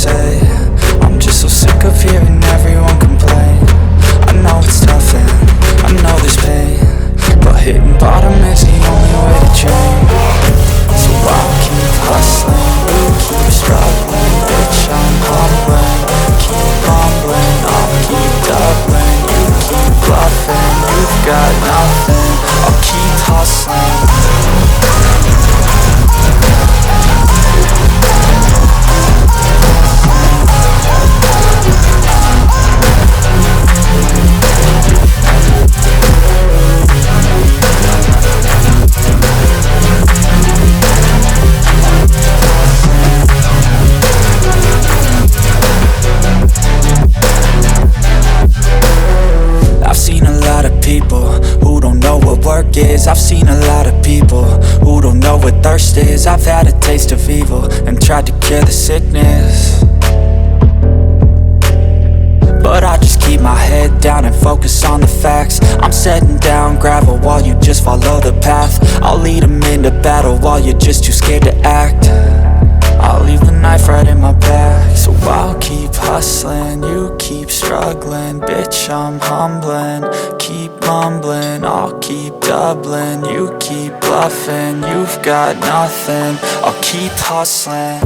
say. I'm just so sick of hearing everyone complain. I know it's tough and I know there's pain, but hitting bottom is the only way to change. So I'll keep hustling, you keep struggling. Bitch, I'm humbling, keep mumbling. I'll keep doubling, you keep bluffing. You've got nothing, I'll keep hustling. I've seen a lot of people who don't know what work is. I've seen a lot of people who don't know what thirst is. I've had a taste of evil and tried to cure the sickness, but I just keep my head down and focus on the facts. I'm setting down gravel while you just follow the path. I'll lead them into battle while you're just too scared to act. I'll leave the knife right in my back. So I'll keep hustling, you keep struggling. Bitch, I'm humbling, keep mumbling. I'll keep doubling, you keep bluffing. You've got nothing, I'll keep hustling.